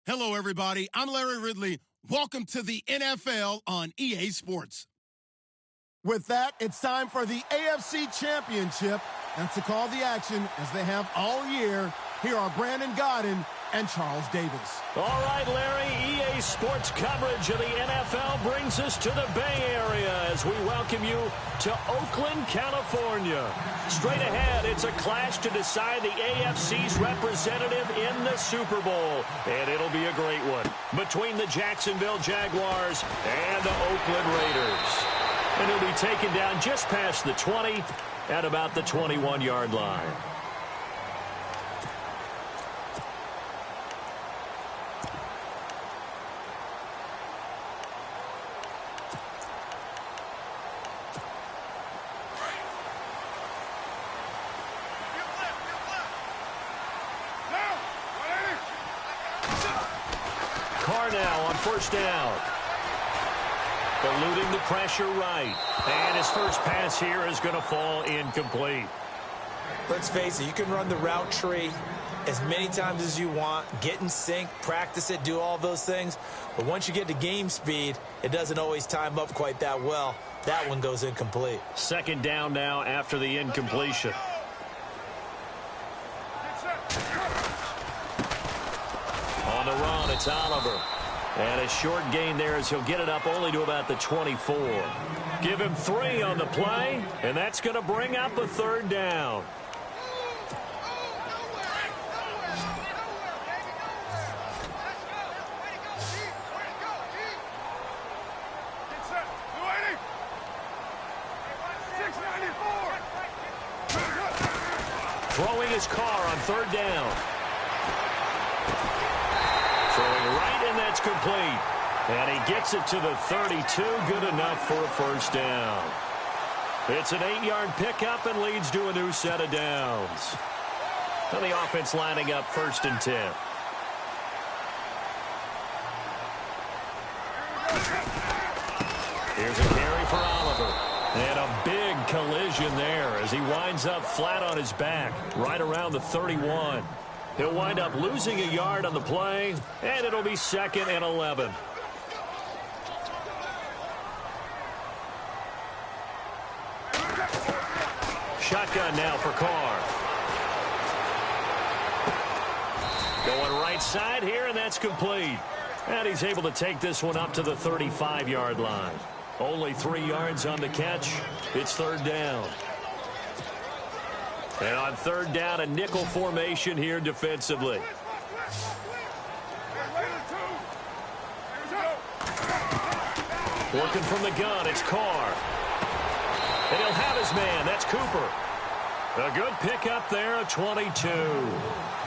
Hello, everybody. I'm Larry Ridley. Welcome to the NFL on EA Sports. With that, it's time for the AFC Championship. And to call the action, as they have all year, here are Brandon Godden and Charles Davis. All right, Larry, EA Sports coverage of the NFL brings us to the Bay Area as we welcome you to Oakland, California. Straight ahead, it's a clash to decide the AFC's representative in the Super Bowl. And it'll be a great one between the Jacksonville Jaguars and the Oakland Raiders. And he'll be taken down just past the 20 at about the 21-yard line. Now on first down. Eluding the pressure right. And his first pass here is going to fall incomplete. Let's face it, you can run the route tree as many times as you want, get in sync, practice it, do all those things. But once you get to game speed, it doesn't always time up quite that well. That one goes incomplete. Second down now after the incompletion. On the run, it's Oliver. And a short gain there as he'll get it up only to about the 24. Give him 3 on the play, and that's going to bring up a third down. Throwing his car on third down. Throwing right, and that's complete. And he gets it to the 32. Good enough for a first down. It's an 8-yard pickup and leads to a new set of downs. And the offense lining up 1st and 10. Here's a carry for Oliver. And a big collision there as he winds up flat on his back right around the 31. He'll wind up losing a yard on the play, and it'll be 2nd and 11. Shotgun now for Carr. Going right side here, and that's complete. And he's able to take this one up to the 35-yard line. Only 3 yards on the catch. It's third down. And on third down, a nickel formation here defensively. Working from the gun, it's Carr. And he'll have his man. That's Cooper. A good pickup there, a 22.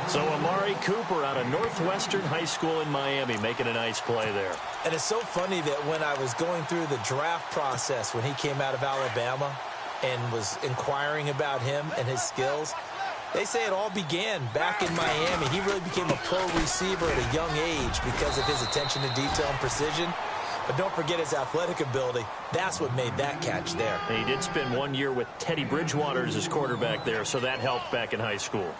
So Amari Cooper out of Northwestern High School in Miami making a nice play there. And it's so funny that when I was going through the draft process when he came out of Alabama and was inquiring about him and his skills, they say it all began back in Miami. He really became a pro receiver at a young age because of his attention to detail and precision. But don't forget his athletic ability. That's what made that catch there. And he did spend 1 year with Teddy Bridgewater as his quarterback there, so that helped back in high school.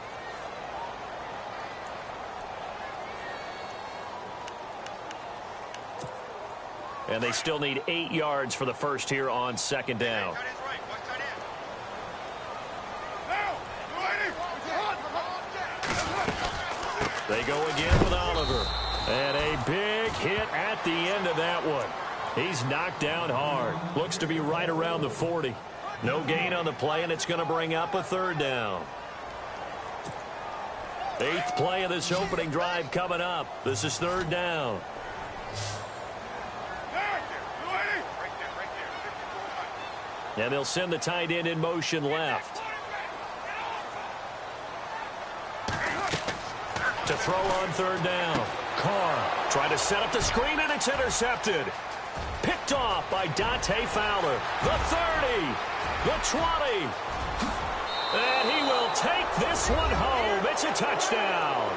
And they still need 8 yards for the first here on second down. They go again with Oliver. And a big hit at the end of that one. He's knocked down hard. Looks to be right around the 40. No gain on the play, and it's going to bring up a third down. 8th play of this opening drive coming up. This is third down. And they'll send the tight end in motion left. To throw on third down. Carr trying to set up the screen, and it's intercepted. Picked off by Dante Fowler. The 30, the 20. And he will take this one home. It's a touchdown.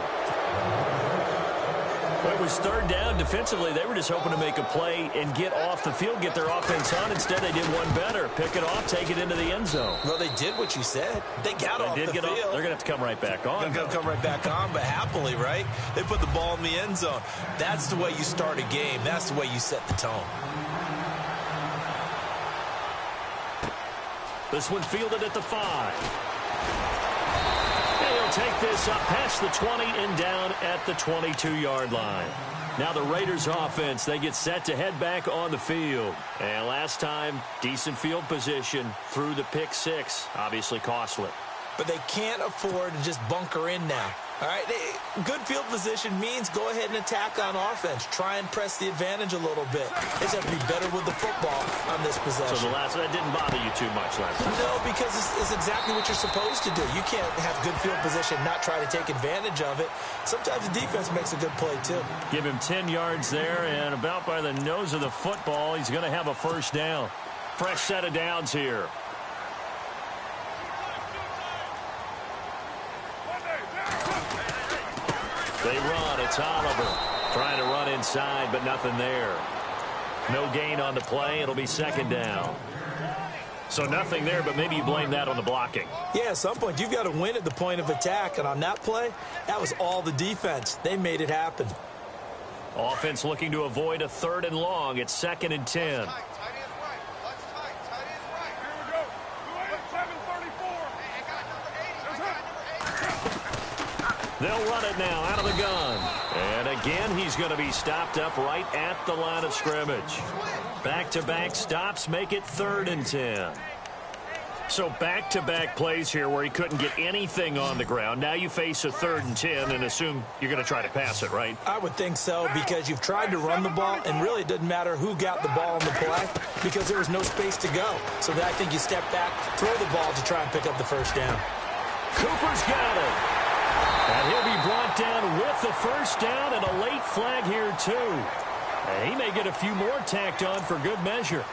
Well, it was third down. Defensively, they were just hoping to make a play and get off the field, get their offense on. Instead, they did one better. Pick it off, take it into the end zone. Well, they did what you said. They got off the field. They're going to have to come right back on. They're going to come right back on, but happily, right? They put the ball in the end zone. That's the way you start a game. That's the way you set the tone. This one fielded at the 5. And he'll take this up past the 20 and down at the 22-yard line. Now the Raiders offense, they get set to head back on the field. And last time, decent field position through the pick 6. Obviously costly. But they can't afford to just bunker in now. All right, good field position means go ahead and attack on offense. Try and press the advantage a little bit. They just have to be better with the football on this possession. So that didn't bother you too much last time? No, because it's exactly what you're supposed to do. You can't have good field position, not try to take advantage of it. Sometimes the defense makes a good play, too. Give him 10 yards there, and about by the nose of the football, he's going to have a first down. Fresh set of downs here. They run. It's Oliver trying to run inside, but nothing there. No gain on the play. It'll be second down. So nothing there, but maybe you blame that on the blocking. Yeah, at some point, you've got to win at the point of attack. And on that play, that was all the defense. They made it happen. Offense looking to avoid a 3rd and long. It's 2nd and 10. They'll run it now out of the gun. And again, he's going to be stopped up right at the line of scrimmage. Back-to-back stops make it 3rd and 10. So back-to-back plays here where he couldn't get anything on the ground. Now you face a 3rd and 10 and assume you're going to try to pass it, right? I would think so, because you've tried to run the ball, and really it doesn't matter who got the ball on the play because there was no space to go. So I think you step back, throw the ball to try and pick up the first down. Cooper's got it. And he'll be brought down with the first down and a late flag here, too. And he may get a few more tacked on for good measure.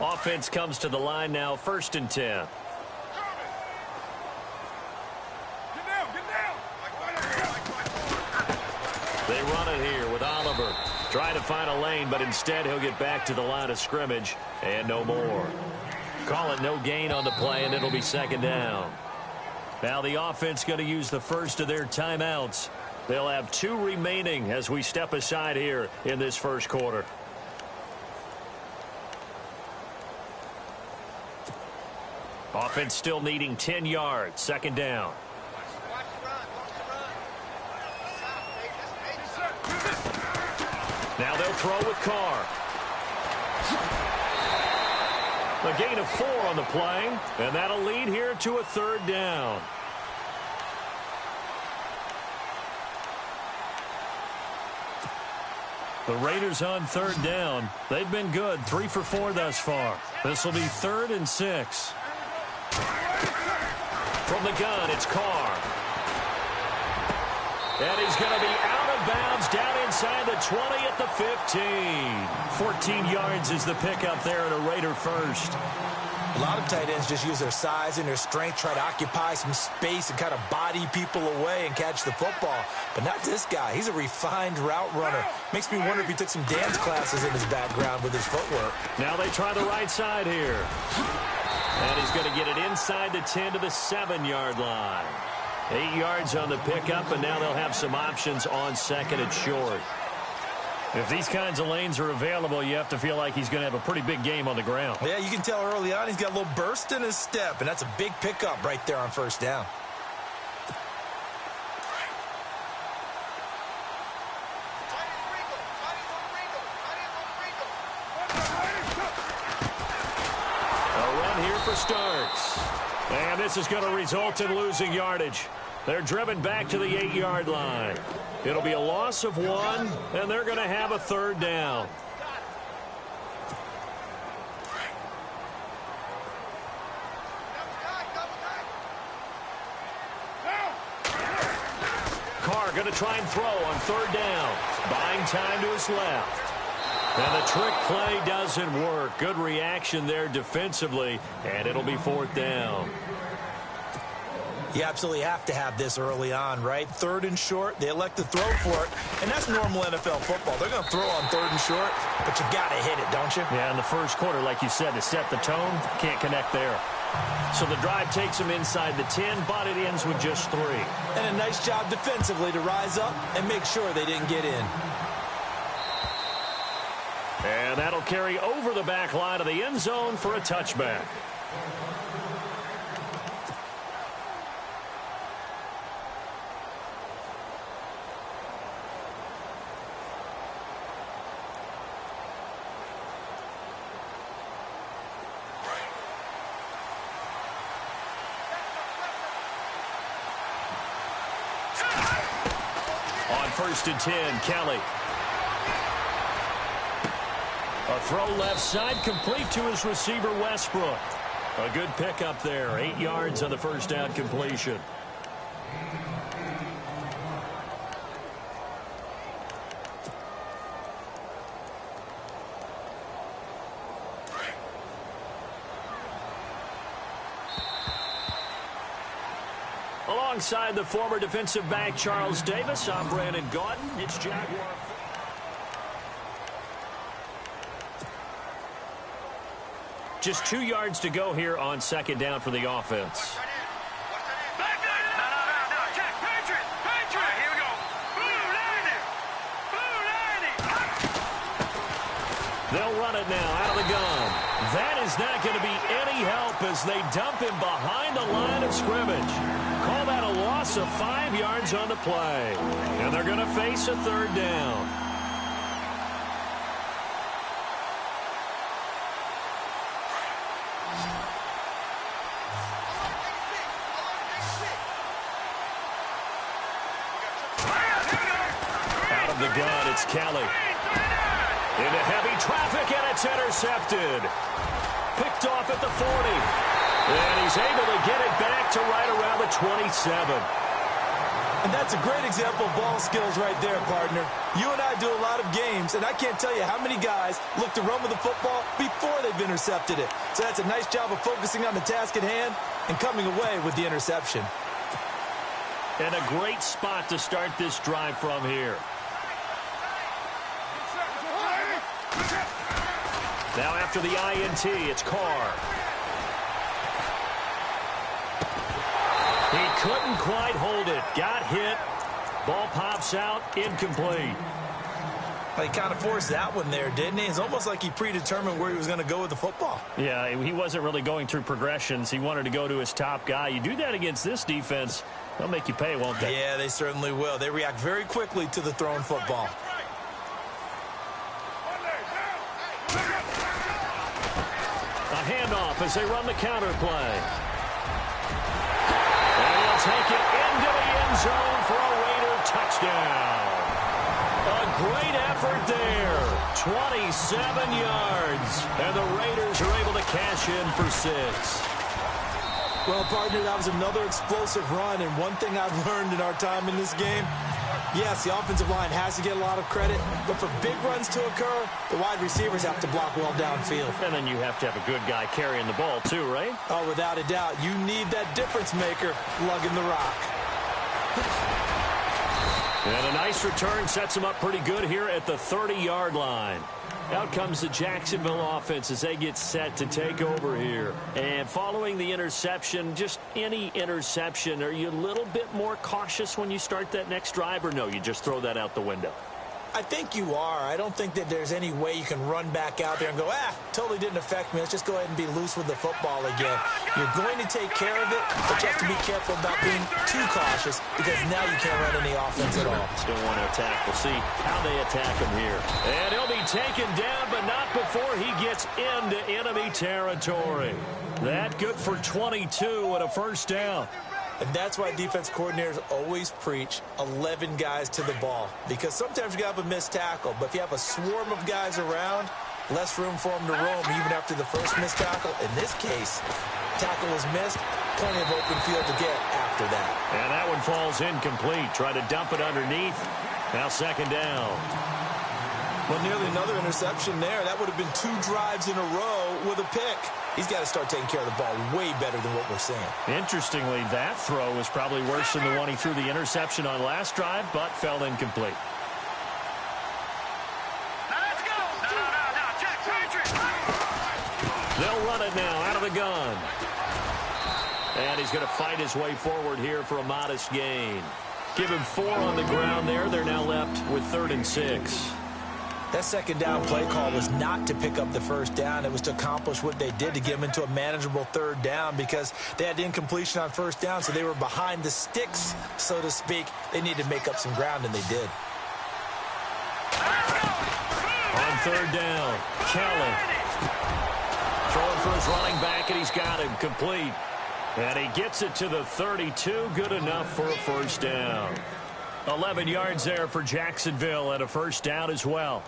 Offense comes to the line now, 1st and 10. They run it here with Oliver. Trying to find a lane, but instead he'll get back to the line of scrimmage and no more. Call it no gain on the play, and it'll be 2nd down. Now the offense going to use the first of their timeouts. They'll have 2 remaining as we step aside here in this first quarter. Offense still needing 10 yards. 2nd down. Now they'll throw with Carr. A gain of 4 on the play, and that'll lead here to a 3rd down. The Raiders on 3rd down. They've been good, 3 for 4 thus far. This will be 3rd and 6. From the gun, it's Carr. And he's going to be out of bounds down inside the 20 at the 15. 14 yards is the pickup there at a Raider first. A lot of tight ends just use their size and their strength, try to occupy some space and kind of body people away and catch the football. But not this guy. He's a refined route runner. Makes me wonder if he took some dance classes in his background with his footwork. Now they try the right side here. And he's going to get it inside the 10 to the 7-yard line. 8 yards on the pickup, and now they'll have some options on 2nd and short. If these kinds of lanes are available, you have to feel like he's going to have a pretty big game on the ground. Yeah, you can tell early on he's got a little burst in his step, and that's a big pickup right there on 1st down. Starts. And this is going to result in losing yardage. They're driven back to the 8-yard line. It'll be a loss of 1, and they're going to have a 3rd down. going to try and throw on third down. Buying time to his left. And the trick play doesn't work. Good reaction there defensively, and it'll be fourth down. You absolutely have to have this early on, right? Third and short, they elect to throw for it, and that's normal NFL football. They're going to throw on third and short, but you've got to hit it, don't you? Yeah, in the first quarter, like you said, to set the tone, can't connect there. So the drive takes them inside the 10, but it ends with just 3. And a nice job defensively to rise up and make sure they didn't get in. And that'll carry over the back line of the end zone for a touchback. On 1st and 10, Kelly. A throw left side, complete to his receiver, Westbrook. A good pickup there. 8 yards on the first down completion. Alongside the former defensive back Charles Davis, I'm Brandon Gaudin. It's Jaguar. Just 2 yards to go here on second down for the offense. They'll run it now out of the gun. That is not going to be any help as they dump him behind the line of scrimmage. Call that a loss of 5 yards on the play. And they're going to face a third down. Out of the gun, it's Kelly. Into heavy traffic, and it's intercepted. Picked off at the 40. And he's able to get it back to right around the 27. And that's a great example of ball skills right there, partner. You and I do a lot of games, and I can't tell you how many guys look to run with the football before they've intercepted it. So that's a nice job of focusing on the task at hand and coming away with the interception. And a great spot to start this drive from here. Now after the INT, it's Carr. He couldn't quite hold it. Got hit. Ball pops out. Incomplete. Well, he kind of forced that one there, didn't he? It's almost like he predetermined where he was going to go with the football. Yeah, he wasn't really going through progressions. He wanted to go to his top guy. You do that against this defense, they'll make you pay, won't they? Yeah, they certainly will. They react very quickly to the thrown football. A handoff as they run the counter play. And he'll take it into the end zone for a Raider touchdown. A great effort there. 27 yards. And the Raiders are able to cash in for 6. Well, partner, that was another explosive run. And one thing I've learned in our time in this game, yes, the offensive line has to get a lot of credit, but for big runs to occur, the wide receivers have to block well downfield. And then you have to have a good guy carrying the ball too, right? Oh, without a doubt. You need that difference maker lugging the rock. And a nice return sets him up pretty good here at the 30-yard line. Out comes the Jacksonville offense as they get set to take over here. And following the interception, just any interception, are you a little bit more cautious when you start that next drive, or no, you just throw that out the window? I think you are. I don't think that there's any way you can run back out there and go, totally didn't affect me. Let's just go ahead and be loose with the football again. You're going to take care of it, but you have to be careful about being too cautious because now you can't run any offense at all. Still want to attack. We'll see how they attack him here. And he'll be taken down, but not before he gets into enemy territory. That good for 22 and a first down. And that's why defense coordinators always preach 11 guys to the ball. Because sometimes you have a missed tackle, but if you have a swarm of guys around, less room for them to roam even after the first missed tackle. In this case, tackle was missed, plenty of open field to get after that. And that one falls incomplete. Try to dump it underneath. Now second down. Well, nearly another interception there. That would have been 2 drives in a row with a pick. He's got to start taking care of the ball way better than what we're seeing. Interestingly, that throw was probably worse than the one he threw the interception on last drive, but fell incomplete. They'll run it now out of the gun. And he's going to fight his way forward here for a modest gain. Give him 4 on the ground there. They're now left with 3rd and 6. That second down play call was not to pick up the first down. It was to accomplish what they did, to get them into a manageable 3rd down, because they had incompletion on first down, so they were behind the sticks, so to speak. They needed to make up some ground, and they did. On 3rd down, Kelly throwing for his running back, and he's got him complete. And he gets it to the 32. Good enough for a first down. 11 yards there for Jacksonville, and a first down as well.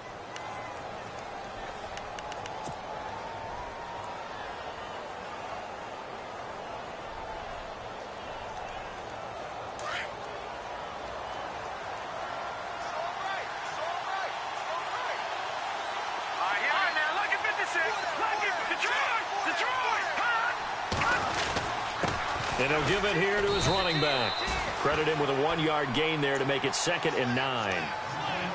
And he'll give it here to his running back. Credit him with a 1-yard gain there to make it 2nd and 9.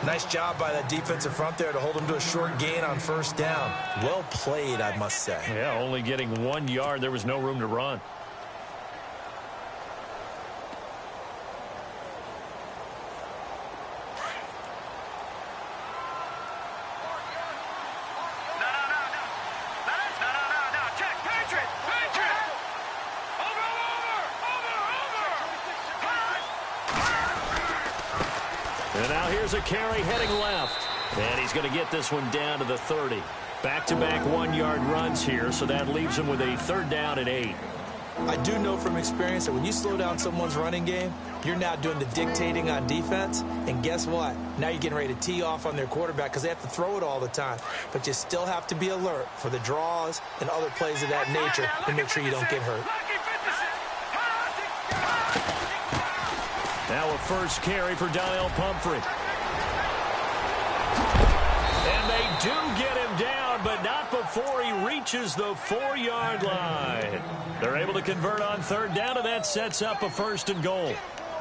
Nice job by that defensive front there to hold him to a short gain on first down. Well played, I must say. Yeah, only getting 1 yard. There was no room to run. And now here's a carry heading left. And he's going to get this one down to the 30. Back-to-back 1-yard runs here, so that leaves him with a 3rd down and 8. I do know from experience that when you slow down someone's running game, you're now doing the dictating on defense. And guess what? Now you're getting ready to tee off on their quarterback because they have to throw it all the time. But you still have to be alert for the draws and other plays of that nature to make sure you don't get hurt. Now a first carry for Donnell Pumphrey. And they do get him down, but not before he reaches the 4-yard line. They're able to convert on 3rd down, and that sets up a 1st and goal.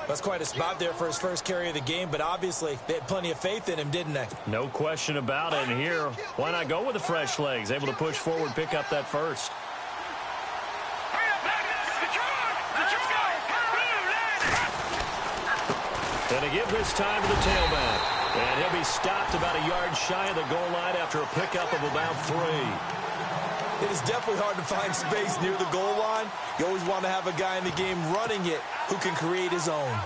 That's quite a spot there for his first carry of the game, but obviously they had plenty of faith in him, didn't they? No question about it. And here, why not go with the fresh legs? Able to push forward, pick up that first. And to give this time to the tailback. And he'll be stopped about a yard shy of the goal line after a pickup of about 3. It is definitely hard to find space near the goal line. You always want to have a guy in the game running it who can create his own.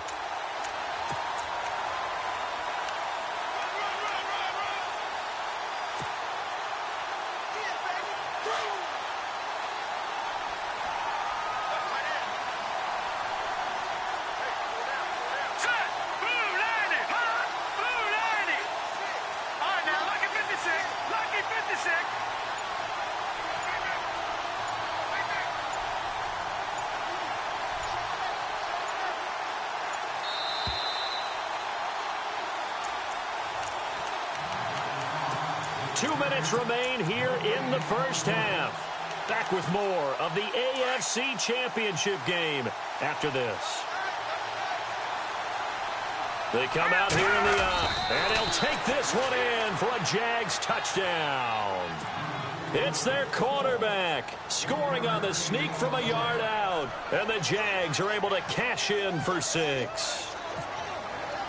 Remain here in the first half. Back with more of the AFC Championship game after this. They come out here in the and he'll take this one in for a Jags touchdown. It's their quarterback scoring on the sneak from a yard out, and the Jags are able to cash in for 6.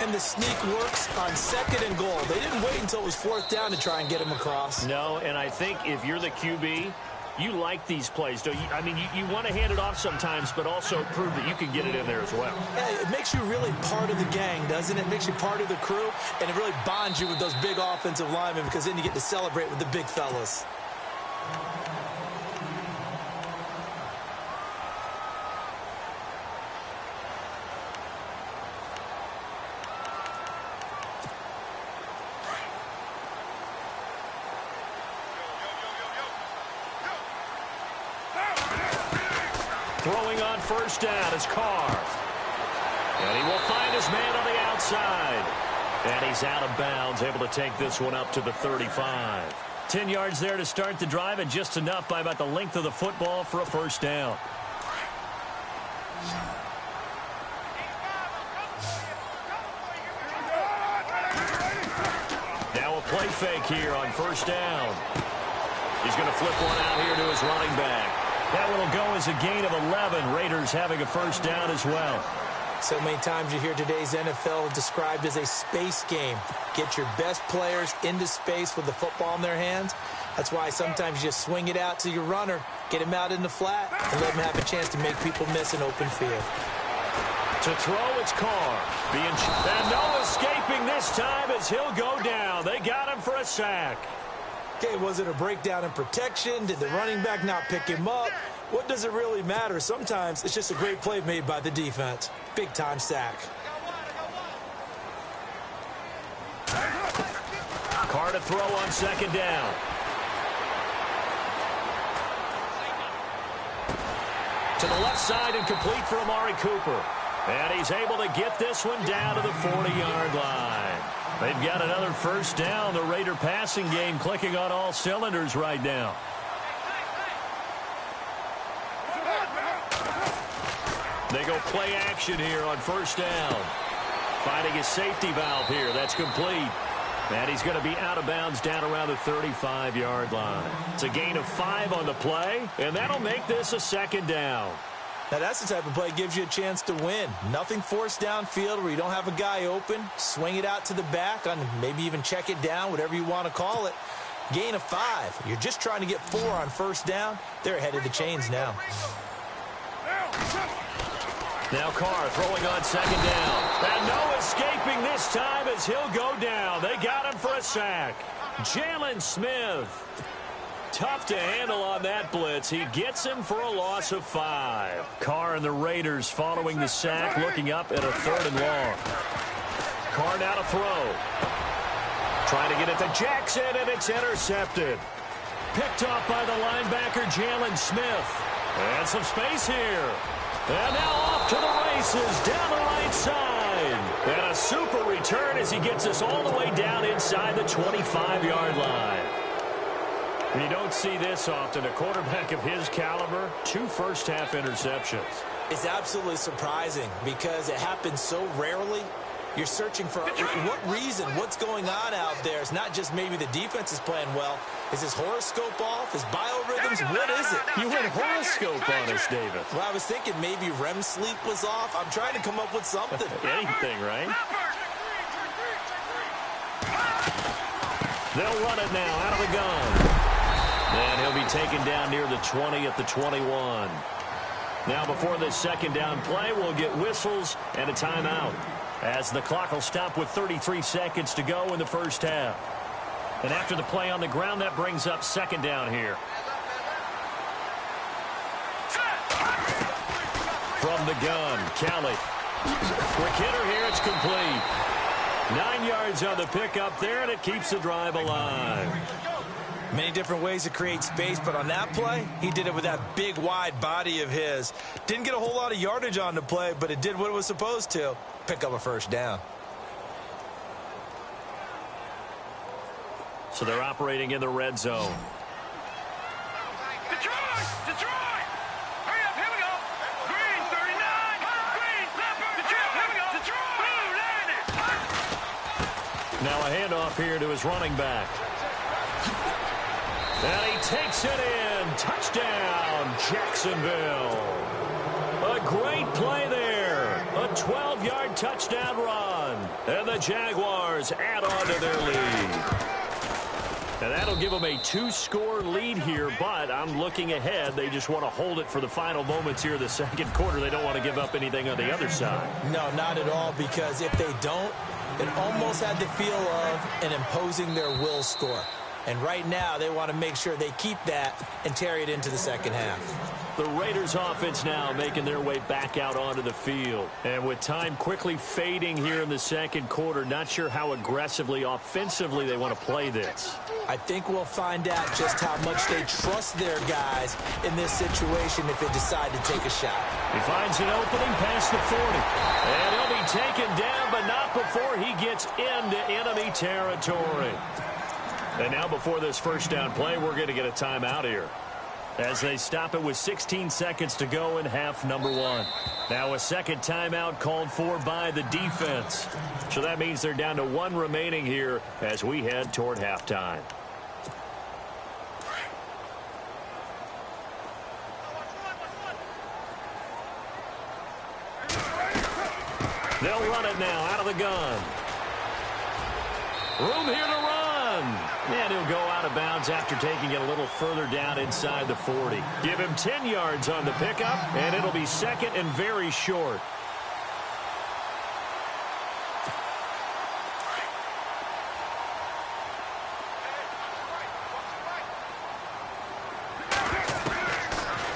And the sneak works on 2nd and goal. They didn't wait until it was 4th down to try and get him across. No, and I think if you're the QB, you like these plays, don't you? I mean, you want to hand it off sometimes, but also prove that you can get it in there as well. Yeah, it makes you really part of the gang, doesn't it? It makes you part of the crew, and it really bonds you with those big offensive linemen because then you get to celebrate with the big fellas. Throwing on first down is Carr. And he will find his man on the outside. And he's out of bounds, able to take this one up to the 35. 10 yards there to start the drive, and just enough by about the length of the football for a first down. Now a play fake here on first down. He's going to flip one out here to his running back. That one will go as a gain of 11. Raiders having a first down as well. So many times you hear today's NFL described as a space game. Get your best players into space with the football in their hands. That's why sometimes you just swing it out to your runner, get him out in the flat, and let him have a chance to make people miss an open field. To throw, it's Carr. And no escaping this time as he'll go down. They got him for a sack. Okay, was it a breakdown in protection? Did the running back not pick him up? What does it really matter? Sometimes it's just a great play made by the defense. Big-time sack. Carr to throw on second down. To the left side and complete for Amari Cooper. And he's able to get this one down to the 40-yard line. They've got another first down. The Raider passing game clicking on all cylinders right now. They go play action here on first down. Finding his safety valve here. That's complete. And he's going to be out of bounds down around the 35-yard line. It's a gain of 5 on the play, and that'll make this a second down. Now, that's the type of play that gives you a chance to win. Nothing forced downfield where you don't have a guy open. Swing it out to the back, and maybe even check it down, whatever you want to call it. Gain of 5. You're just trying to get 4 on first down. They're ahead of the chains now. Now Carr throwing on second down. And no escaping this time as he'll go down. They got him for a sack. Jalen Smith. Tough to handle on that blitz. He gets him for a loss of 5. Carr and the Raiders following the sack, looking up at a 3rd and long. Carr now to throw. Trying to get it to Jackson, and it's intercepted. Picked off by the linebacker, Jalen Smith. And some space here. And now off to the races, down the right side. And a super return as he gets us all the way down inside the 25-yard line. You don't see this often. A quarterback of his caliber, 2 first-half interceptions. It's absolutely surprising because it happens so rarely. You're searching for what reason, what's going on out there. It's not just maybe the defense is playing well. Is his horoscope off? His biorhythms? What is it? You went horoscope on us, David. Well, I was thinking maybe REM sleep was off. I'm trying to come up with something. Anything, right? They'll run it now out of the gun. And he'll be taken down near the 20 at the 21. Now before this second down play, we'll get whistles and a timeout, as the clock will stop with 33 seconds to go in the first half. And after the play on the ground, that brings up second down here. From the gun, Kelly. Quick hitter here, it's complete. 9 yards on the pickup there, and it keeps the drive alive. Many different ways to create space, but on that play, he did it with that big, wide body of his. Didn't get a whole lot of yardage on the play, but it did what it was supposed to. Pick up a first down. So they're operating in the red zone. Detroit! Detroit! Hurry up, here we go! Green, 39! Green, Pepper! Detroit, here we go! Detroit! Blue, landed! Now a handoff here to his running back. And he takes it in. Touchdown, Jacksonville. A great play there. A 12-yard touchdown run. And the Jaguars add on to their lead. And that'll give them a 2-score lead here, but I'm looking ahead. They just want to hold it for the final moments here of the second quarter. They don't want to give up anything on the other side. No, not at all, because if they don't, it almost had the feel of an imposing their will score. And right now, they want to make sure they keep that and carry it into the second half. The Raiders offense now making their way back out onto the field. And with time quickly fading here in the second quarter, not sure how aggressively, offensively they want to play this. I think we'll find out just how much they trust their guys in this situation if they decide to take a shot. He finds an opening past the 40. And he'll be taken down, but not before he gets into enemy territory. And now before this first down play, we're going to get a timeout here, as they stop it with 16 seconds to go in half number 1. Now a second timeout called for by the defense. So that means they're down to 1 remaining here as we head toward halftime. They'll run it now out of the gun. Room here to run. And he'll go out of bounds after taking it a little further down inside the 40. Give him 10 yards on the pickup, and it'll be second and very short.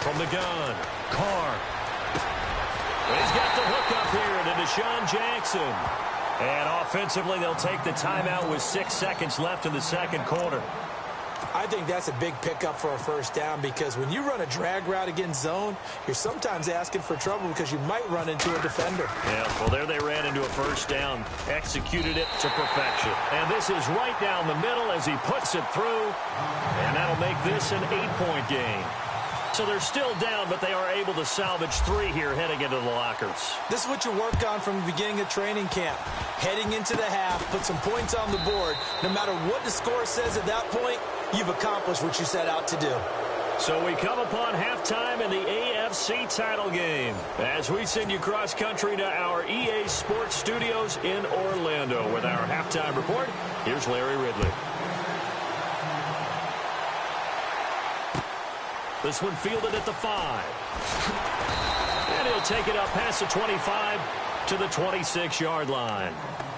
From the gun, Carr. He's got the hook up here to Deshaun Jackson. And offensively, they'll take the timeout with 6 seconds left in the second quarter. I think that's a big pickup for a first down, because when you run a drag route against zone, you're sometimes asking for trouble because you might run into a defender. Yeah, well, there they ran into a first down, executed it to perfection. And this is right down the middle as he puts it through, and that'll make this an 8-point game. So they're still down, but they are able to salvage 3 here heading into the lockers. This is what you work on from the beginning of training camp. Heading into the half, put some points on the board. No matter what the score says at that point, you've accomplished what you set out to do. So we come upon halftime in the AFC title game as we send you cross country to our EA Sports studios in Orlando with our halftime report. Here's Larry Ridley. This one fielded at the 5. And he'll take it up past the 25 to the 26-yard line.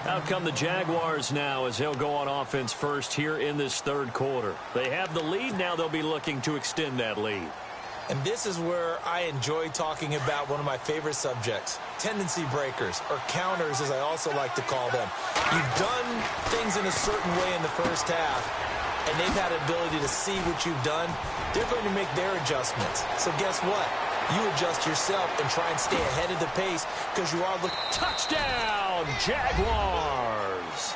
Out come the Jaguars now as they'll go on offense first here in this third quarter. They have the lead. Now they'll be looking to extend that lead. And this is where I enjoy talking about one of my favorite subjects, tendency breakers, or counters as I also like to call them. You've done things in a certain way in the first half, and they've had an ability to see what you've done. They're going to make their adjustments. So guess what? You adjust yourself and try and stay ahead of the pace because you are looking. Touchdown, Jaguars!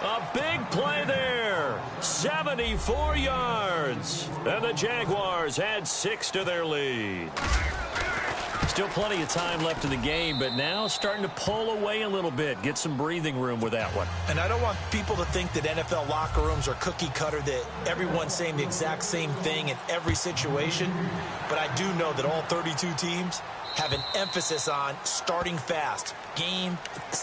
A big play there. 74 yards. And the Jaguars add 6 to their lead. Still plenty of time left in the game, but now starting to pull away a little bit. Get some breathing room with that one. And I don't want people to think that NFL locker rooms are cookie cutter, that everyone's saying the exact same thing in every situation. But I do know that all 32 teams have an emphasis on starting fast. Game,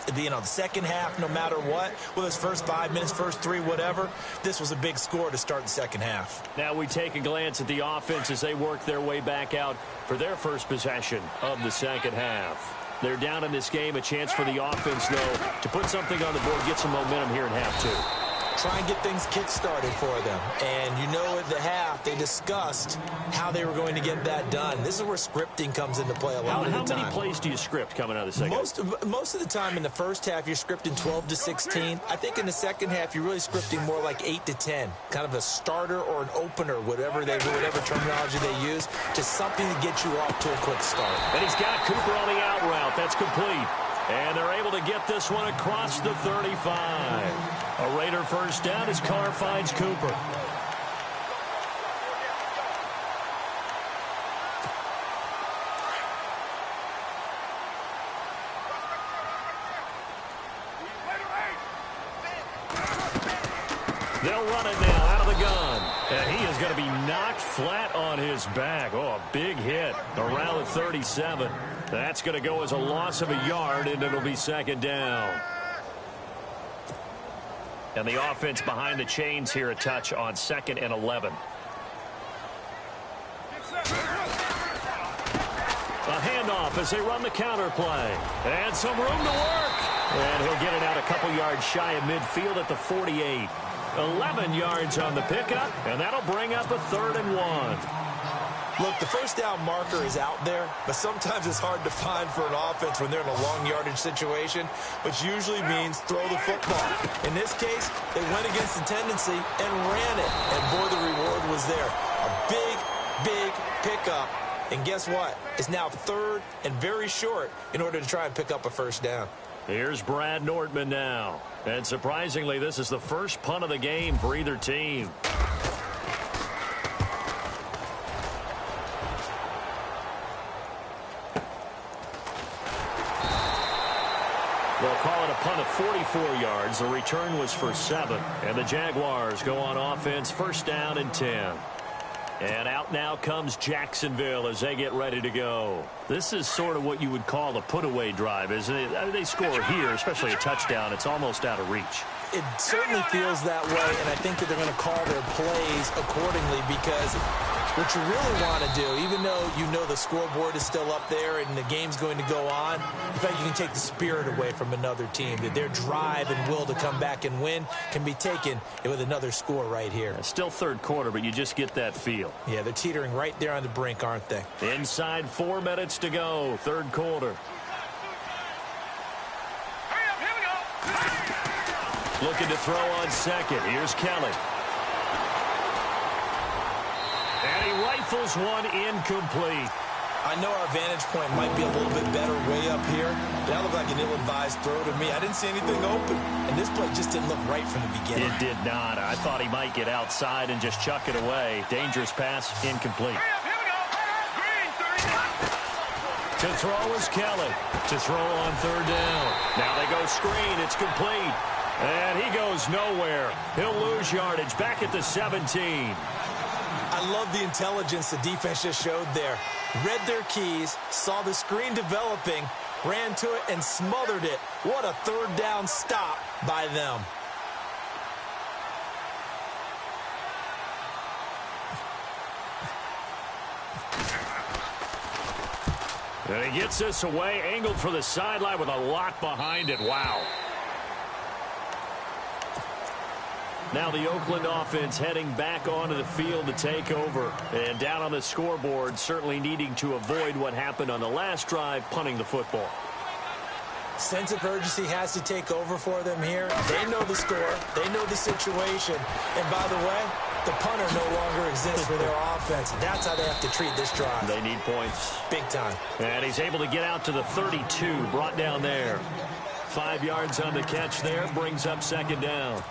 the second half, no matter what, whether it's first 5 minutes, first 3, whatever, this was a big score to start the second half. Now we take a glance at the offense as they work their way back out for their first possession of the second half. They're down in this game. A chance for the offense, though, to put something on the board, get some momentum here in half 2. Try and get things kick-started for them. And you know at the half, they discussed how they were going to get that done. This is where scripting comes into play a lot of the time. How many plays do you script coming out of the second? Most of the time in the first half, you're scripting 12 to 16. I think in the second half, you're really scripting more like 8 to 10. Kind of a starter or an opener, whatever terminology they use, just something to get you off to a quick start. And he's got Cooper on the out route. That's complete. And they're able to get this one across the 35. A Raider first down as Carr finds Cooper. They'll run it now out of the gun. And he is going to be knocked flat on his back. Oh, a big hit around the 37. That's going to go as a loss of a yard, and it'll be second down. And the offense behind the chains here, a touch on 2nd and 11. A handoff as they run the counter play. And some room to work. And he'll get it out a couple yards shy of midfield at the 48. 11 yards on the pickup, and that'll bring up a 3rd and 1. Look, the first down marker is out there, but sometimes it's hard to find for an offense when they're in a long yardage situation, which usually means throw the football. In this case, they went against the tendency and ran it, and boy, the reward was there. A big, big pickup, and guess what? It's now third and very short in order to try and pick up a first down. Here's Brad Nordman now, and surprisingly, this is the first punt of the game for either team. They'll call it a punt of 44 yards. The return was for 7. And the Jaguars go on offense, first down and 10. And out now comes Jacksonville as they get ready to go. This is sort of what you would call a put-away drive, isn't it? I mean, they score here, especially a touchdown. It's almost out of reach. It certainly feels that way, and I think that they're going to call their plays accordingly because what you really want to do, even though you know the scoreboard is still up there and the game's going to go on, in fact, you can take the spirit away from another team. That their drive and will to come back and win can be taken with another score right here. Still third quarter, but you just get that feel. Yeah, they're teetering right there on the brink, aren't they? Inside 4 minutes to go, third quarter. Looking to throw on second. Here's Kelly. And he rifles one incomplete. I know our vantage point might be a little bit better way up here. That looked like an ill-advised throw to me. I didn't see anything open. And this play just didn't look right from the beginning. It did not. I thought he might get outside and just chuck it away. Dangerous pass, incomplete. To throw is Kelly. To throw on third down. Now they go screen. It's complete. And he goes nowhere. He'll lose yardage back at the 17. I love the intelligence the defense just showed there. Read their keys, saw the screen developing, ran to it, and smothered it. What a third down stop by them. And he gets this away, angled for the sideline with a lot behind it. Wow. Now the Oakland offense heading back onto the field to take over. And down on the scoreboard, certainly needing to avoid what happened on the last drive, punting the football. Sense of urgency has to take over for them here. They know the score. They know the situation. And by the way, the punter no longer exists for their offense. That's how they have to treat this drive. They need points. Big time. And he's able to get out to the 32, brought down there. 5 yards on the catch there, brings up second down.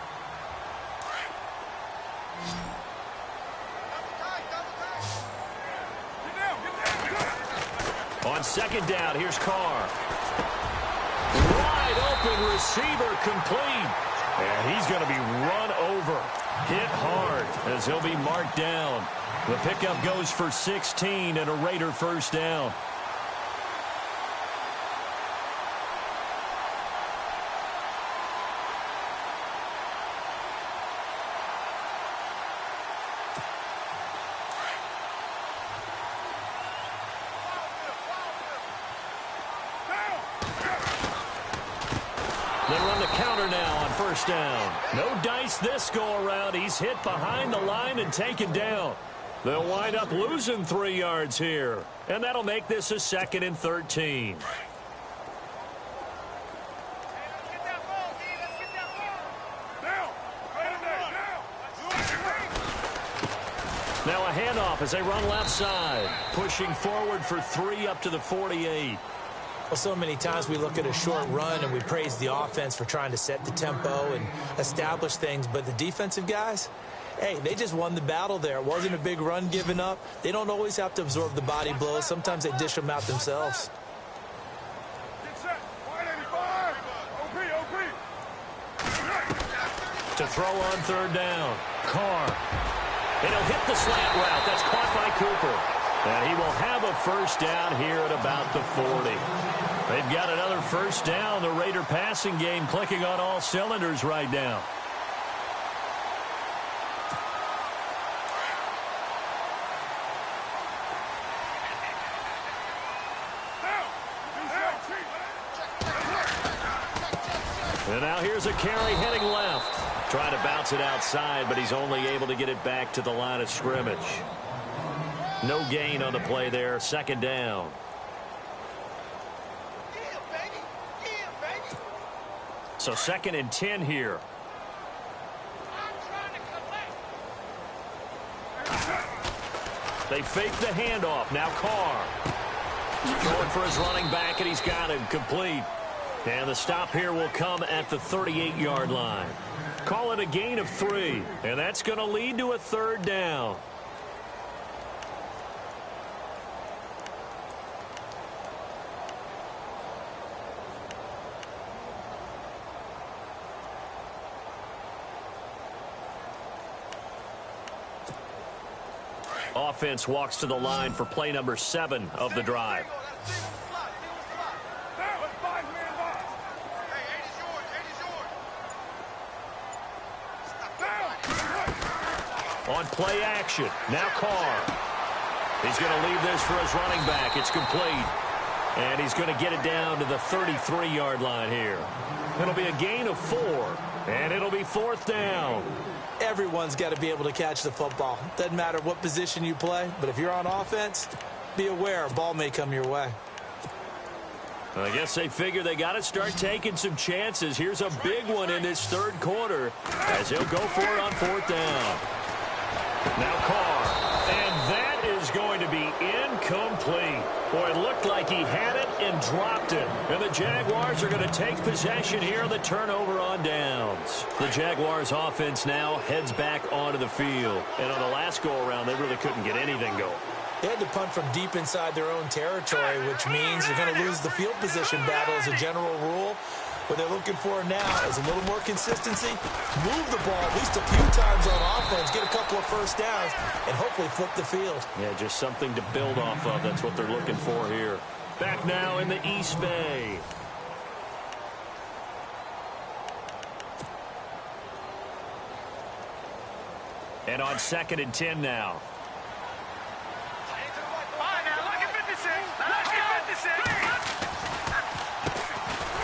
On second down, here's Carr. Wide open receiver complete. And he's going to be run over. Hit hard as he'll be marked down. The pickup goes for 16 and a Raider first down. They run the counter now on first down. No dice this go-around. He's hit behind the line and taken down. They'll wind up losing 3 yards here. And that'll make this a 2nd and 13. Now a handoff as they run left side. Pushing forward for 3 up to the 48. Well, so many times we look at a short run and we praise the offense for trying to set the tempo and establish things. But the defensive guys, hey, they just won the battle there. It wasn't a big run given up. They don't always have to absorb the body blows. Sometimes they dish them out themselves. To throw on third down. Carr. And he'll hit the slant route. That's caught by Cooper. And he will have a first down here at about the 40. They've got another first down. The Raider passing game clicking on all cylinders right now. And now here's a carry heading left. Trying to bounce it outside, but he's only able to get it back to the line of scrimmage. No gain on the play there. Second down. So 2nd and 10 here. They fake the handoff. Now Carr. Going for his running back, and he's got it complete. And the stop here will come at the 38-yard line. Call it a gain of 3, and that's going to lead to a 3rd down. Offense walks to the line for play number 7 of the drive. On play action, now Carr. He's going to leave this for his running back. It's complete. And he's going to get it down to the 33-yard line here. It'll be a gain of 4, and it'll be 4th down. Everyone's got to be able to catch the football. Doesn't matter what position you play, but if you're on offense, be aware a ball may come your way. I guess they figure they got to start taking some chances. Here's a big one in this 3rd quarter as he'll go for it on 4th down. Now Carr, and that is going to be incomplete. Boy, it looked like he had it and dropped it. And the Jaguars are going to take possession here on the turnover on downs. The Jaguars offense now heads back onto the field. And on the last go-around, they really couldn't get anything going. They had to punt from deep inside their own territory, which means you're going to lose the field position battle as a general rule. What they're looking for now is a little more consistency, move the ball at least a few times on offense, get a couple of first downs, and hopefully flip the field. Yeah, just something to build off of. That's what they're looking for here. Back now in the East Bay. And on 2nd and 10 now.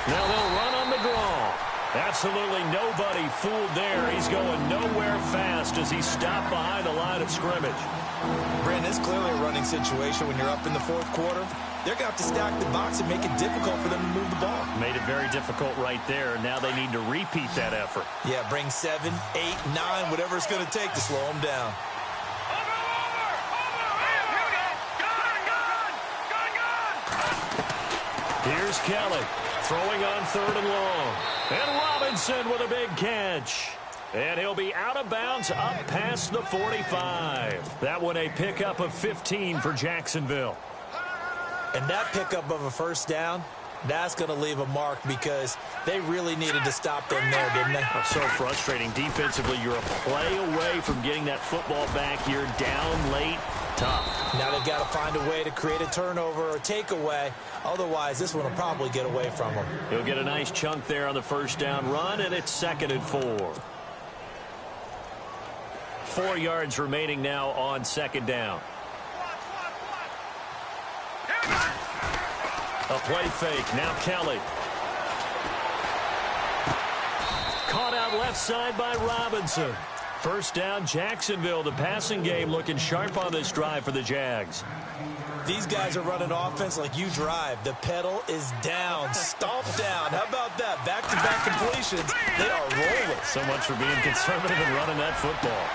Now they'll run on the draw. Absolutely nobody fooled there. He's going nowhere fast as he's stopped behind the line of scrimmage. Brandon, it's clearly a running situation when you're up in the 4th quarter. They're going to have to stack the box and make it difficult for them to move the ball. Made it very difficult right there. Now they need to repeat that effort. Yeah, bring 7, 8, 9, whatever it's going to take to slow them down. Here's Kelly throwing on 3rd and long. And Robinson with a big catch. And he'll be out of bounds up past the 45. That one a pickup of 15 for Jacksonville. And that pickup of a first down, that's going to leave a mark because they really needed to stop them there, didn't they? So frustrating. Defensively, you're a play away from getting that football back here down late. Tough. Now they've got to find a way to create a turnover or takeaway. Otherwise, this one will probably get away from them. He'll get a nice chunk there on the first down run, and it's 2nd and 4. 4 yards remaining now on 2nd down. A play fake. Now Kelly. Caught out left side by Robinson. First down, Jacksonville. The passing game looking sharp on this drive for the Jags. These guys are running offense like you drive. The pedal is down, stomp down. How about that? Back-to-back completions. They are rolling. So much for being conservative and running that football.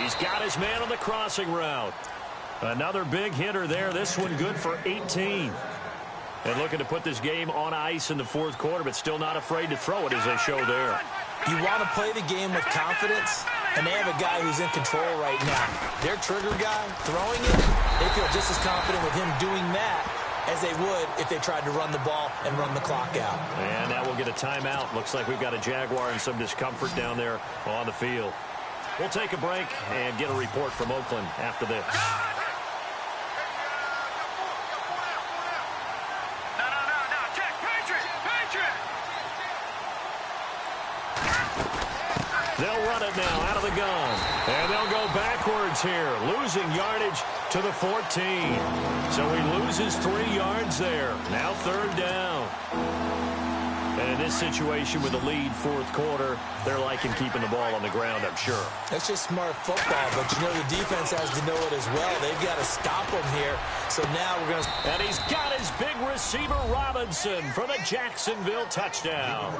He's got his man on the crossing route. Another big hitter there. This one good for 18. And looking to put this game on ice in the 4th quarter, but still not afraid to throw it as they show there. You want to play the game with confidence, and they have a guy who's in control right now. Their trigger guy throwing it, they feel just as confident with him doing that as they would if they tried to run the ball and run the clock out. And now we'll get a timeout. Looks like we've got a Jaguar and some discomfort down there on the field. We'll take a break and get a report from Oakland after this. They'll run it now out of the gun. And they'll go backwards here, losing yardage to the 14. So he loses 3 yards there. Now 3rd down. And in this situation with the lead fourth quarter, they're liking keeping the ball on the ground, I'm sure. That's just smart football, but you know the defense has to know it as well. They've got to stop him here. So now we're going to... And he's got his big receiver, Robinson, for the Jacksonville touchdown.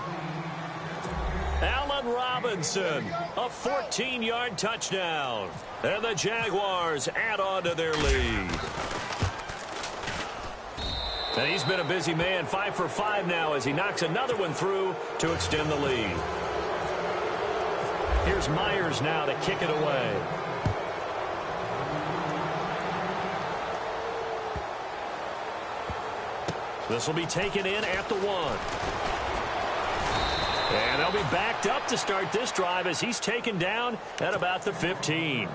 Allen Robinson, a 14-yard touchdown. And the Jaguars add on to their lead. And he's been a busy man, 5 for 5 now as he knocks another one through to extend the lead. Here's Myers now to kick it away. This will be taken in at the 1. And they'll be backed up to start this drive as he's taken down at about the 15.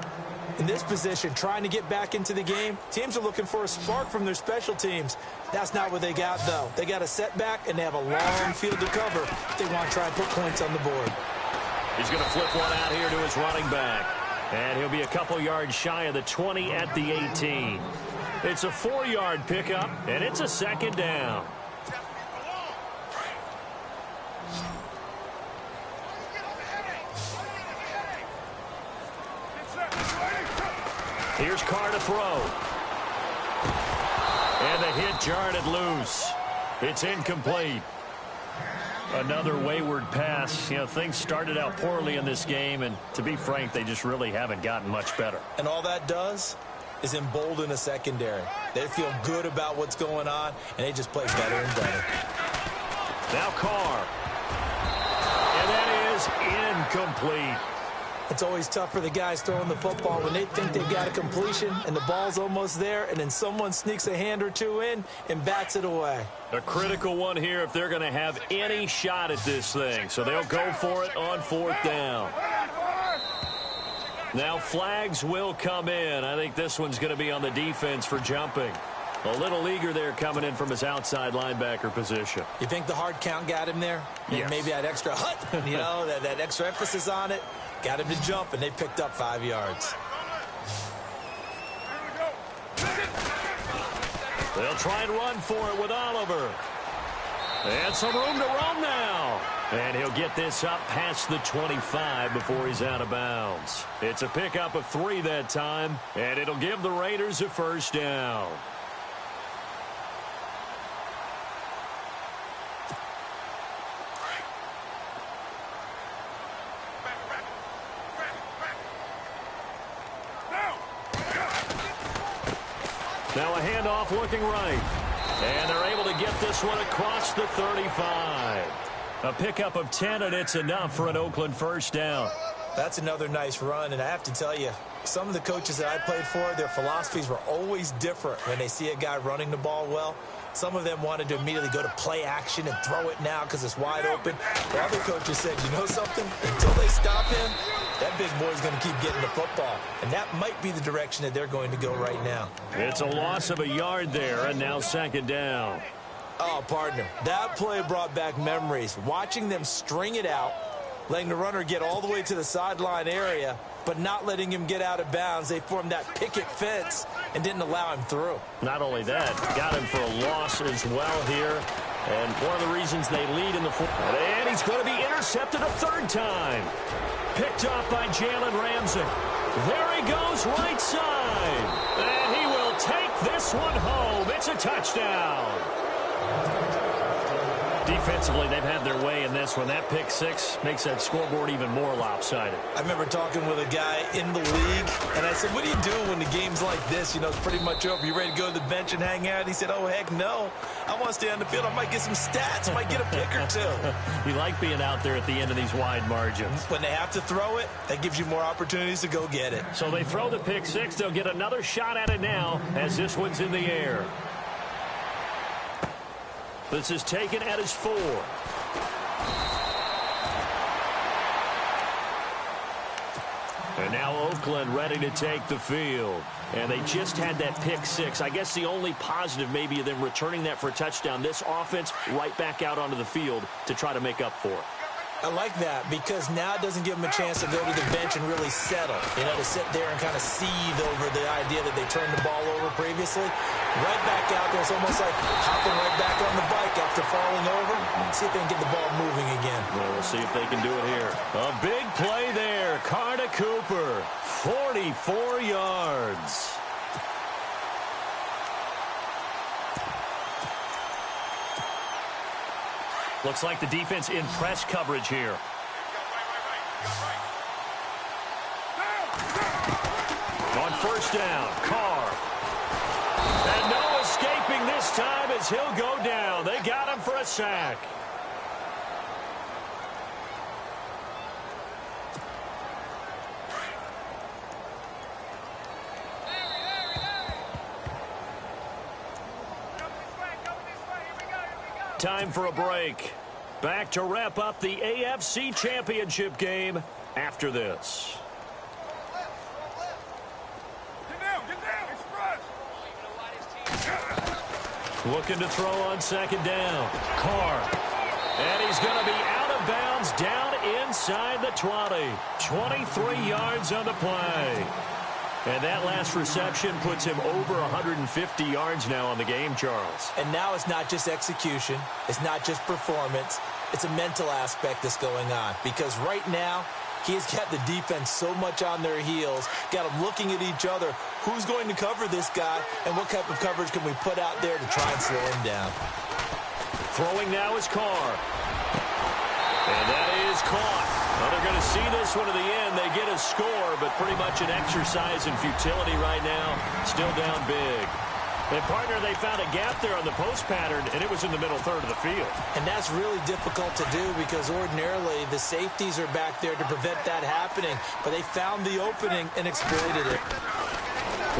In this position, trying to get back into the game, teams are looking for a spark from their special teams. That's not what they got, though. They got a setback, and they have a long field to cover if they want to try and put points on the board. He's going to flip one out here to his running back. And he'll be a couple yards shy of the 20 at the 18. It's a 4-yard pickup, and it's a second down. Here's Carr to throw. And the hit jarred it loose. It's incomplete. Another wayward pass. You know, things started out poorly in this game, and to be frank, they just really haven't gotten much better. And all that does is embolden a secondary. They feel good about what's going on, and they just play better and better. Now Carr. And that is incomplete. It's always tough for the guys throwing the football when they think they've got a completion and the ball's almost there, and then someone sneaks a hand or two in and bats it away. A critical one here if they're going to have any shot at this thing. So they'll go for it on 4th down. Now flags will come in. I think this one's going to be on the defense for jumping. A little eager there coming in from his outside linebacker position. You think the hard count got him there? Yes. Maybe that extra hut, you know, that extra emphasis on it. Got him to jump, and they picked up 5 yards. They'll try and run for it with Oliver. And some room to run now. And he'll get this up past the 25 before he's out of bounds. It's a pickup of 3 that time, and it'll give the Raiders a first down. Now a handoff looking right. And they're able to get this one across the 35. A pickup of 10, and it's enough for an Oakland first down. That's another nice run, and I have to tell you, some of the coaches that I played for, their philosophies were always different when they see a guy running the ball well. Some of them wanted to immediately go to play action and throw it now because it's wide open. But other coaches said, you know something? Until they stop him, that big boy's going to keep getting the football. And that might be the direction that they're going to go right now. It's a loss of a yard there, and now second down. Oh, partner, that play brought back memories. Watching them string it out, letting the runner get all the way to the sideline area, but not letting him get out of bounds. They formed that picket fence and didn't allow him through. Not only that, got him for a loss as well here. And one of the reasons they lead in the fourth. And he's going to be intercepted a 3rd time. Picked off by Jalen Ramsey. There he goes right side. And he will take this one home. It's a touchdown. Defensively, they've had their way in this one. That pick 6 makes that scoreboard even more lopsided. I remember talking with a guy in the league, and I said, what do you do when the game's like this? You know, it's pretty much over. You ready to go to the bench and hang out? He said, oh, heck no. I want to stay on the field. I might get some stats. I might get a pick or 2. You like being out there at the end of these wide margins. When they have to throw it, that gives you more opportunities to go get it. So they throw the pick 6. They'll get another shot at it now as this one's in the air. This is taken at his 4. And now Oakland ready to take the field. And they just had that pick 6. I guess the only positive maybe of them returning that for a touchdown. This offense right back out onto the field to try to make up for it. I like that because now it doesn't give them a chance to go to the bench and really settle. You know, to sit there and kind of seethe over the idea that they turned the ball over previously. Right back out there. It's almost like hopping right back on the bike after falling over. See if they can get the ball moving again. Well, we'll see if they can do it here. A big play there. Carr to Cooper. 44 yards. Looks like the defense in press coverage here. On first down, Carr. And no escaping this time as he'll go down. They got him for a sack. Time for a break. Back to wrap up the AFC Championship game after this. Get down, express. Looking to throw on second down. Carr. And he's going to be out of bounds down inside the 20. 23 yards on the play. And that last reception puts him over 150 yards now on the game, Charles. And now it's not just execution. It's not just performance. It's a mental aspect that's going on. Because right now, he's got the defense so much on their heels, got them looking at each other. Who's going to cover this guy, and what type of coverage can we put out there to try and slow him down? Throwing now is Carr. And that is caught. Well, they're going to see this one to the end. They get a score, but pretty much an exercise in futility right now. Still down big. And, partner, they found a gap there on the post pattern, and it was in the middle third of the field. And that's really difficult to do because ordinarily the safeties are back there to prevent that happening. But they found the opening and exploited it.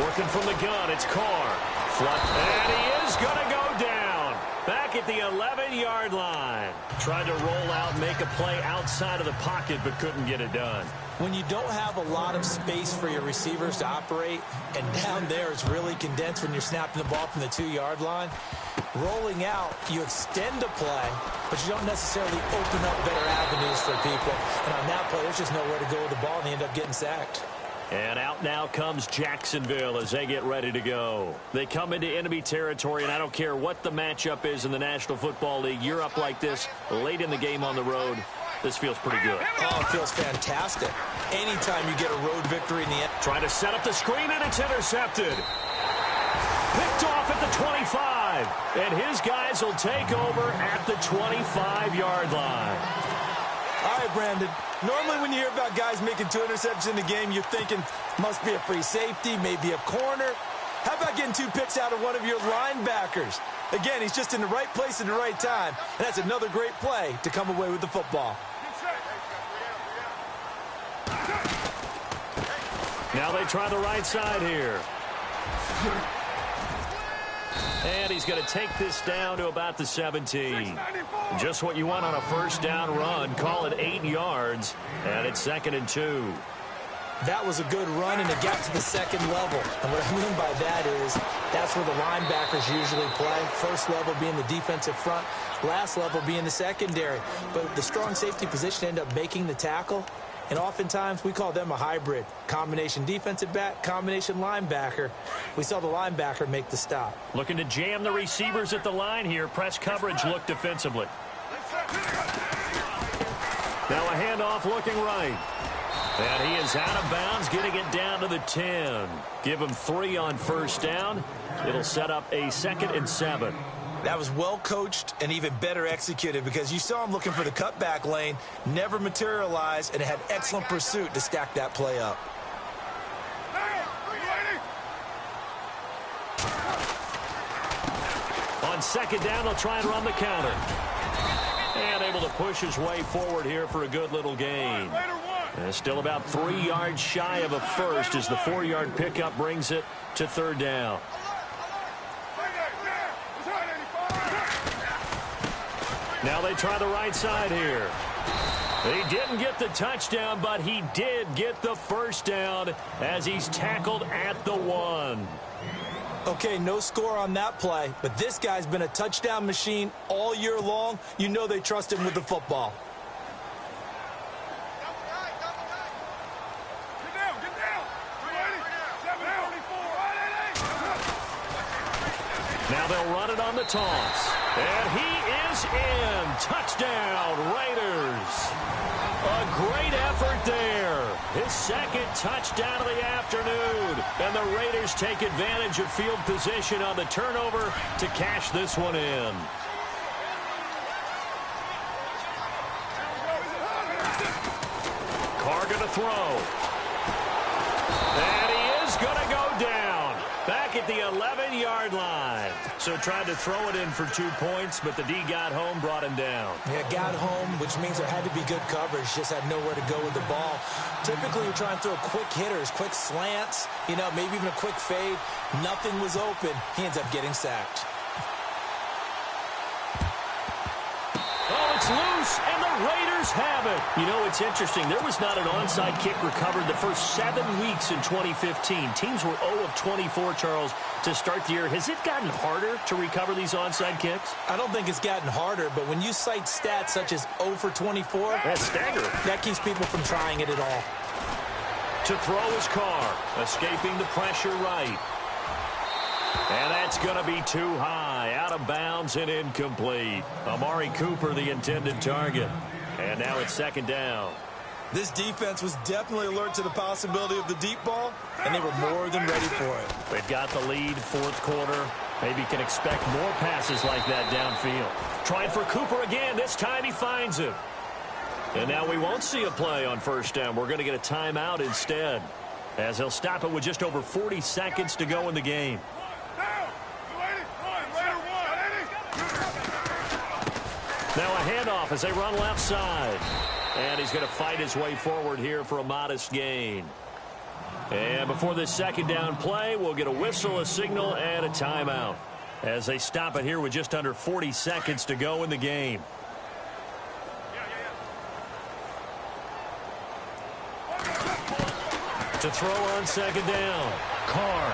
Working from the gun, it's Carr. And he is going to go down. Back at the 11-yard line. Tried to roll out, make a play outside of the pocket, but couldn't get it done. When you don't have a lot of space for your receivers to operate, and down there it's really condensed when you're snapping the ball from the 2-yard line, rolling out, you extend a play, but you don't necessarily open up better avenues for people. And on that play, there's just nowhere to go with the ball, and they end up getting sacked. And out now comes Jacksonville as they get ready to go. They come into enemy territory, and I don't care what the matchup is in the National Football League. You're up like this late in the game on the road. This feels pretty good. Oh, it feels fantastic. Anytime you get a road victory in the end. Trying to set up the screen, and it's intercepted. Picked off at the 25. And his guys will take over at the 25-yard line. All right, Brandon. Normally when you hear about guys making 2 interceptions in the game, you're thinking must be a free safety, maybe a corner. How about getting 2 picks out of one of your linebackers? Again, he's just in the right place at the right time, and that's another great play to come away with the football. Now they try the right side here. And he's going to take this down to about the 17. Just what you want on a first down run. Call it 8 yards. And it's 2nd and 2. That was a good run, and it got to the second level. And what I mean by that is that's where the linebackers usually play. First level being the defensive front. Last level being the secondary. But the strong safety position ended up making the tackle. And oftentimes we call them a hybrid. Combination defensive back, combination linebacker. We saw the linebacker make the stop. Looking to jam the receivers at the line here. Press coverage look defensively. Now a handoff looking right. And he is out of bounds, getting it down to the 10. Give him 3 on first down. It'll set up a 2nd and 7. That was well coached and even better executed because you saw him looking for the cutback lane, never materialized, and had excellent pursuit to stack that play up. On second down, they'll try and run the counter. And able to push his way forward here for a good little gain. And still about 3 yards shy of a first as the 4-yard pickup brings it to 3rd down. Now they try the right side here. He didn't get the touchdown, but he did get the first down as he's tackled at the 1. Okay, no score on that play, but this guy's been a touchdown machine all year long. You know they trust him with the football. Now they'll run it on the toss. And he is in. Touchdown, Raiders. A great effort there. His second touchdown of the afternoon. And the Raiders take advantage of field position on the turnover to cash this one in. Carr going to throw. And he is going to go down. Back at the 11-yard line. So tried to throw it in for 2 points, but the D got home, brought him down. Yeah, got home, which means there had to be good coverage. Just had nowhere to go with the ball. Typically, you're trying to throw quick hitters, quick slants, maybe even a quick fade. Nothing was open. He ends up getting sacked. It's loose, and the Raiders have it. It's interesting. There was not an onside kick recovered the first 7 weeks in 2015. Teams were 0 of 24, Charles, to start the year. Has it gotten harder to recover these onside kicks? I don't think it's gotten harder, but when you cite stats such as 0 for 24, that's staggering. That keeps people from trying it at all. To throw is Carr, escaping the pressure right. And that's going to be too high, out of bounds and incomplete. Amari Cooper, the intended target. And now it's second down. This defense was definitely alert to the possibility of the deep ball, and they were more than ready for it. They've got the lead, fourth quarter. Maybe can expect more passes like that downfield. Trying for Cooper again. This time he finds him. And now we won't see a play on first down. We're going to get a timeout instead, as he'll stop it with just over 40 seconds to go in the game. Now a handoff as they run left side. And he's going to fight his way forward here for a modest gain. And before this second down play, we'll get a whistle, a signal, and a timeout, as they stop it here with just under 40 seconds to go in the game. To throw on second down, Carr.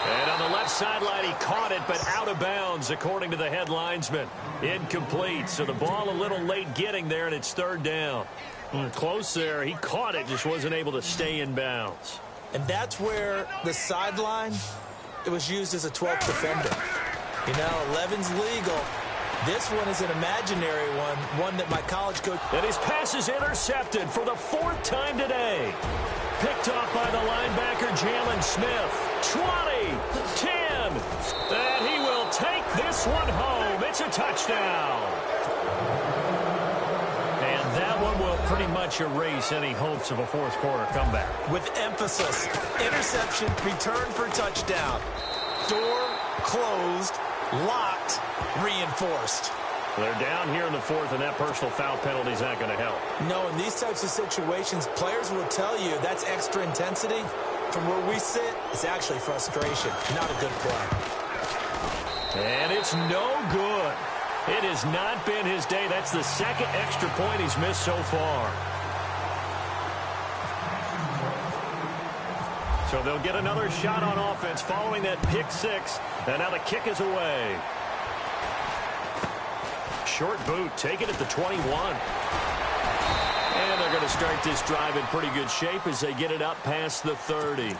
And on the left sideline, he caught it, but out of bounds, according to the head linesman. Incomplete, so the ball a little late getting there, and it's third down. Close there. He caught it, just wasn't able to stay in bounds. And that's where the sideline, it was used as a 12th defender. 11's legal. This one is an imaginary one that my college coach... And his pass is intercepted for the 4th time today. Picked off by the linebacker, Jalen Smith. 20, 10, and he will take this one home. It's a touchdown. And that one will pretty much erase any hopes of a fourth quarter comeback. With emphasis, interception, return for touchdown. Door closed, locked, reinforced. They're down here in the fourth, and that personal foul penalty is not going to help. No, in these types of situations, players will tell you that's extra intensity. From where we sit, it's actually frustration, not a good play. And it's no good. It has not been his day. That's the second extra point he's missed so far. So they'll get another shot on offense following that pick six. And now the kick is away. Short boot, take it at the 21. And they're going to start this drive in pretty good shape as they get it up past the 30.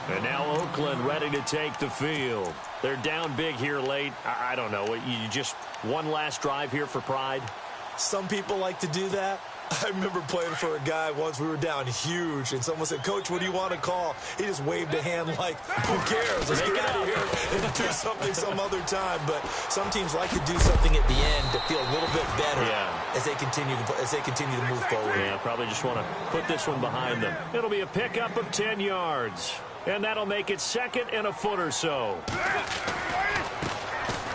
And now Oakland ready to take the field. They're down big here late. I don't know. You just one last drive here for pride? Some people like to do that. I remember playing for a guy once. We were down huge, and someone said, "Coach, what do you want to call?" He just waved a hand like, who cares? Let's get out of here and do something some other time. But some teams like to do something at the end to feel a little bit better as they continue to move forward. Yeah, probably just want to put this one behind them. It'll be a pickup of 10 yards, and that'll make it second and a foot or so.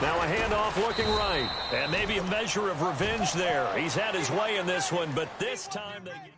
Now a handoff looking right. And maybe a measure of revenge there. He's had his way in this one, but this time they get...